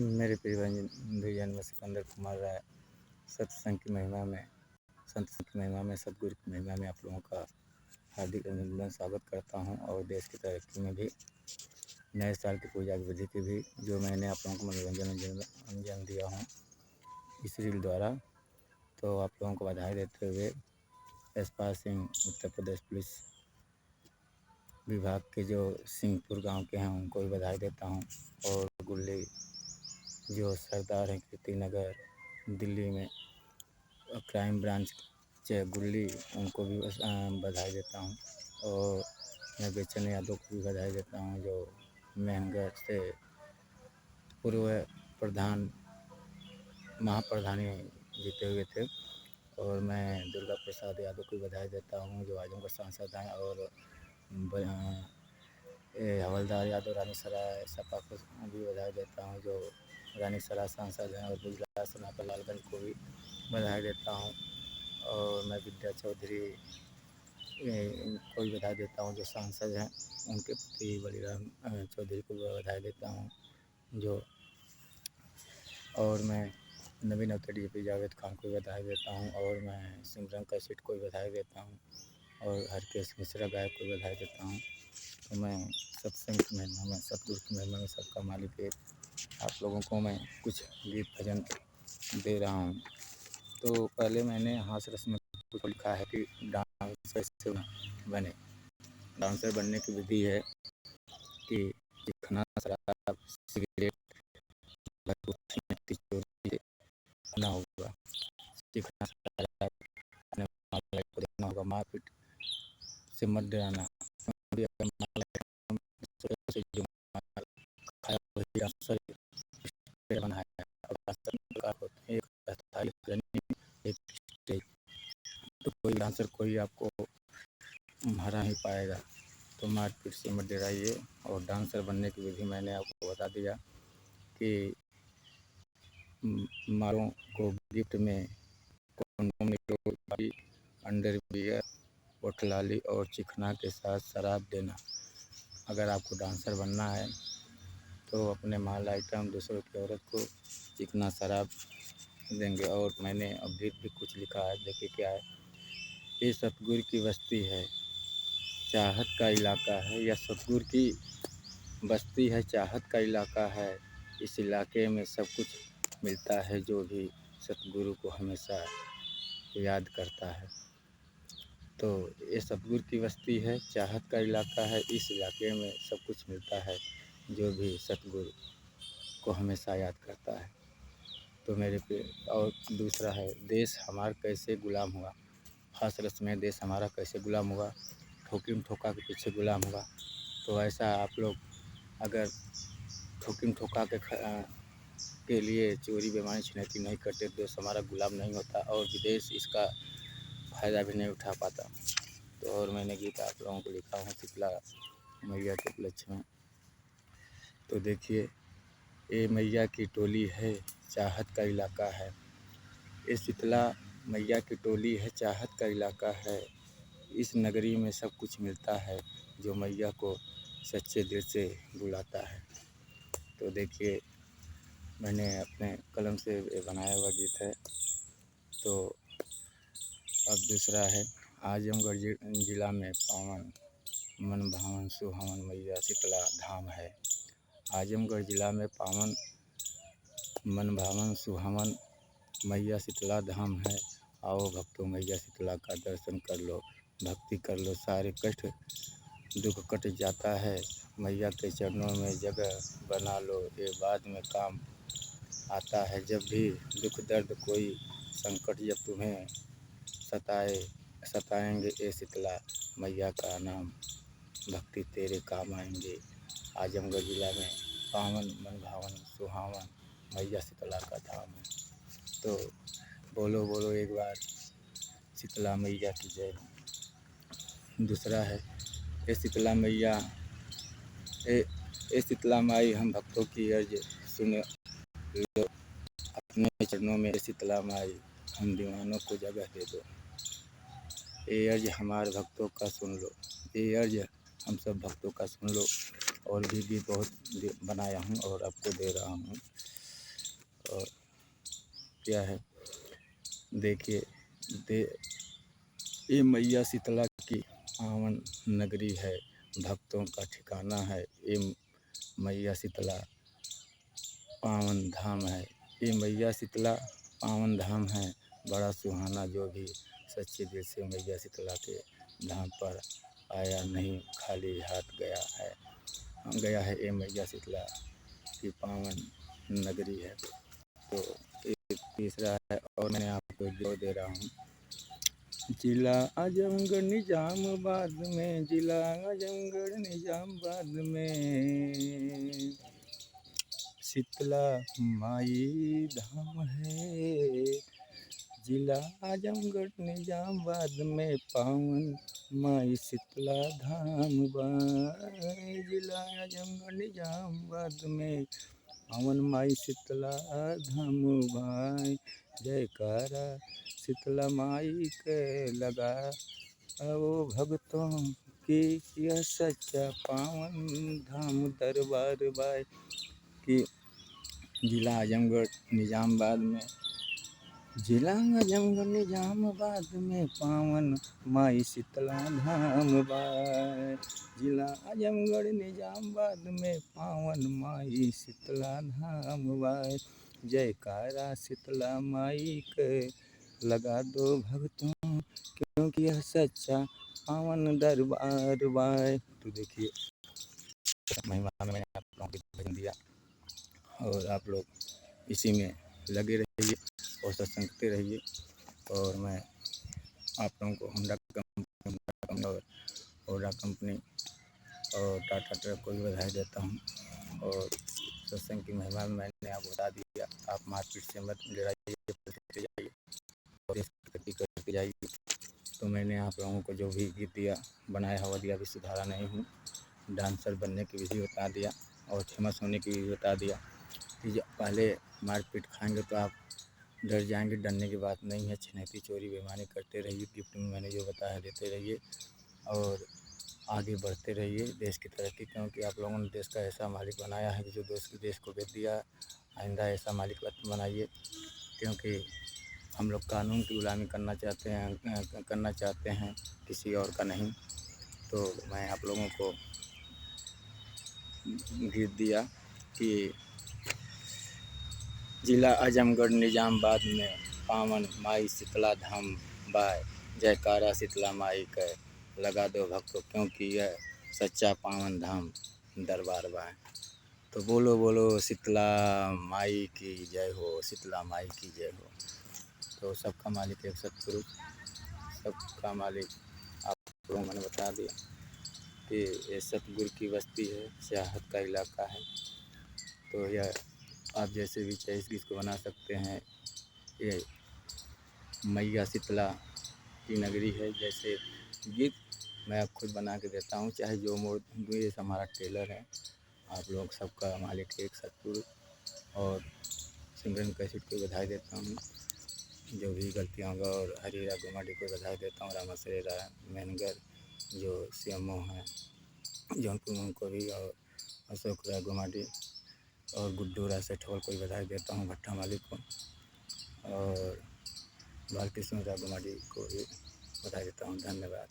मेरे प्रिय भैया मैं सिकंदर कुमार राय सत्संग की महिमा में सतगुरु की महिमा में आप लोगों का हार्दिक अभिनंदन स्वागत करता हूं। और देश की तरक्की में भी नए साल की पूजा की विधि की भी जो मैंने आप लोगों को मनोरंजन दिया हूं इस रील द्वारा, तो आप लोगों को बधाई देते हुए यशपाल सिंह उत्तर प्रदेश पुलिस विभाग के जो सिंहपुर गांव के हैं उनको भी बधाई देता हूं। और गुल्ली जो सरदार हैं कीर्ति नगर दिल्ली में क्राइम ब्रांच गुल्ली उनको भी बधाई देता हूं। और मैं बेचन यादव को भी बधाई देता हूं जो महनगढ़ से पूर्व प्रधान महाप्रधानी जीते हुए थे। और मैं दुर्गा प्रसाद यादव को भी बधाई देता हूं जो आजमगढ़ सांसद हैं। और हवलदार यादव रानीसराय सपा को भी बधाई देता हूं जो रानीसराय सांसद हैं। और गुजरात सनातन लालगंज को भी बधाई देता हूं। और मैं विद्या चौधरी को भी बधाई देता हूं जो सांसद हैं, उनके पति बलिराम चौधरी को भी बधाई देता हूं जो। और मैं नवीन अवतर डीजीपी जावेद खान को भी बधाई देता हूं। और मैं सिमरन कैसेट को भी बधाई देता हूं। और हरकेश मिश्रा गायक को बधाई देता हूं। तो मैं सत्संग की महिमा में सतगुरु की महिमा में सबका मालिक एक आप लोगों को मैं कुछ गीत भजन दे रहा हूँ। तो पहले मैंने हास रस में कुछ लिखा है कि डांसर कैसे बने। डांसर बनने की विधि है कि खाना शराब सिगरेट चोरी ना होगा, सीखना होगा, मारपीट से मत डराना। तो कोई डांसर कोई आपको हरा नहीं पाएगा, तो मारपीट से मत डराइए। और डांसर बनने की विधि मैंने आपको बता दिया कि मालों को गिफ्ट में कंडोम, अंडरवियर, बोटलाली और चिकना के साथ शराब देना। अगर आपको डांसर बनना है तो अपने माल आइटम दूसरों की औरत को चिकना शराब देंगे। और मैंने अभी भी कुछ लिखा है, देखिए क्या है। ये सतगुरु की बस्ती है, चाहत का इलाका है। यह सतगुरु की बस्ती है, चाहत का इलाका है। इस इलाके में सब कुछ मिलता है जो भी सतगुरु को हमेशा याद करता है। तो ये सतगुरु की बस्ती है, चाहत का इलाका है। इस इलाके में सब कुछ मिलता है जो भी सतगुरु को हमेशा याद करता है। तो मेरे पे और दूसरा है, देश हमारा कैसे गुलाम हुआ। हास रस में देश हमारा कैसे गुलाम हुआ, ठोकिम ठोका के पीछे गुलाम हुआ। तो ऐसा आप लोग अगर ठोकिम ठोका के लिए चोरी बेईमानी छिनैती नहीं करते तो देश हमारा गुलाम नहीं होता और विदेश इसका फ़ायदा भी नहीं उठा पाता। तो और मैंने गीत आप लोगों को लिखा हूँ शीतला मैया के उपलक्ष्य में। तो देखिए, ये मैया की टोली है, चाहत का इलाका है। ये शीतला मैया की टोली है, चाहत का इलाका है। इस नगरी में सब कुछ मिलता है जो मैया को सच्चे दिल से बुलाता है। तो देखिए, मैंने अपने कलम से बनाया हुआ गीत है। तो अब दूसरा है, आजमगढ़ जिला में पावन मन भावन सुहावन मैया शीतला धाम है। आजमगढ़ जिला में पावन मन भावन सुहावन मैया शीतला धाम है। आओ भक्तों, मैया शीतला का दर्शन कर लो, भक्ति कर लो, सारे कष्ट दुख कट जाता है। मैया के चरणों में जगह बना लो, ये बाद में काम आता है। जब भी दुख दर्द कोई संकट जब तुम्हें सताएंगे, ए शीतला मैया का नाम भक्ति तेरे काम आएंगे। आजमगढ़ जिला में पावन मन भावन सुहावन मैया शीतला का धाम है। तो बोलो बोलो एक बार शीतला मैया की जय। दूसरा है, ए शीतला मैया ए शीतला माई हम भक्तों की अर्ज सुन लो, अपने चरणों में शीतला माई हम दीवानों को जगह दे दो। ये अर्ज हमारे भक्तों का सुन लो, ये अर्ज हम सब भक्तों का सुन लो। और भी बहुत बनाया हूँ और आपको दे रहा हूँ। और क्या है, देखिए दे ये मैया शीतला की पावन नगरी है, भक्तों का ठिकाना है। ये मैया शीतला पावन धाम है। ये मैया शीतला पावन धाम है, बड़ा सुहाना। जो भी सच्चे दिल से मैया शीतला के धाम पर आया, नहीं खाली हाथ गया है। ये मैया शीतला की पावन नगरी है। तो एक तीसरा है, और मैं आपको जो दे रहा हूँ, जिला आजमगढ़ निजामाबाद में, जिला आजमगढ़ निजामाबाद में शीतला माई धाम है। जिला आजमगढ़ निजामाबाद में पावन माई शीतला धाम बाई। जिला आजमगढ़ निजामाबाद में पावन माई शीतला धाम बाई। जयकारा शीतला माई के लगा वो भक्तों की, यह सच्चा पावन धाम दरबार बाई। कि जिला आजमगढ़ निजामाबाद में, जिला आजमगढ़ निजामाबाद में पावन माई शीतला धाम बाई। जिला आजमगढ़ निजामाबाद में पावन माई शीतला धाम बाई। जयकारा शीतला माई के लगा दो भक्तों, क्योंकि यह सच्चा पावन दरबार बाई। तो देखिए महिमा में मैंने आप लोगों को भजन दिया, और आप लोग इसी में लगे रहिए और सत्संग करते रहिए। और मैं आप लोगों को होंडा कंपनी और ओला कंपनी और टाटा ट्रक को भी बधाई देता हूँ। और सत्संग की महिमा में मैंने आपको बता दिया, आप मार्केट से मत लड़ाइए, करते जाइए और इकट्ठी करते जाइए। तो मैंने आप लोगों को जो भी गीत दिया, बनाया हुआ दिया, अभी सुधारा नहीं हूँ। डांसर बनने की विधि बता दिया और फेमस होने की विधि बता दिया। कि पहले मारपीट खाएंगे तो आप डर जाएंगे, डरने की बात नहीं है। छिनैती चोरी बेईमानी करते रहिए, गिफ्ट में मैंने जो बताया देते रहिए और आगे बढ़ते रहिए देश की तरक्की। क्योंकि आप लोगों ने देश का ऐसा मालिक बनाया है कि जो देश को बेच दिया, आइंदा ऐसा मालिक मत बनाइए। क्योंकि हम लोग कानून की गुलामी करना चाहते हैं, किसी और का नहीं। तो मैं आप लोगों को गीत दिया कि जिला आजमगढ़ निजामाबाद में पावन माई शीतला धाम बाई। जयकारा शीतला माई के लगा दो भक्तों, क्योंकि यह सच्चा पावन धाम दरबार बाई। तो बोलो बोलो शीतला माई की जय हो, शीतला माई की जय हो। तो सबका मालिक एक सतगुरु, सबका मालिक आप लोगों मैंने बता दिया कि ये सतगुरु की बस्ती है, सियाहत का इलाका है। तो यह आप जैसे भी चाहे इस गीत को बना सकते हैं। ये मैया शीतला की नगरी है। जैसे गीत मैं खुद बना के देता हूँ, चाहे जो मोड़ दूँ। ये हमारा टेलर है। आप लोग सबका मालिक एक सतगुरु। और सिमरन कैसेट को बधाई देता हूँ, जो भी गलतियाँ होगा। और हरीरा गुमाडी को बधाई देता हूँ, रामाश्रेरा मैनगर जो CMO हैं जौनपुर, उनको भी। और अशोक राय गुमाडी और गुड्डू राय सेठवल को भी बधाई देता हूँ, भट्टा मालिक को। और बालकृष्ण राय गुमाडी को भी बधाई देता हूँ। धन्यवाद।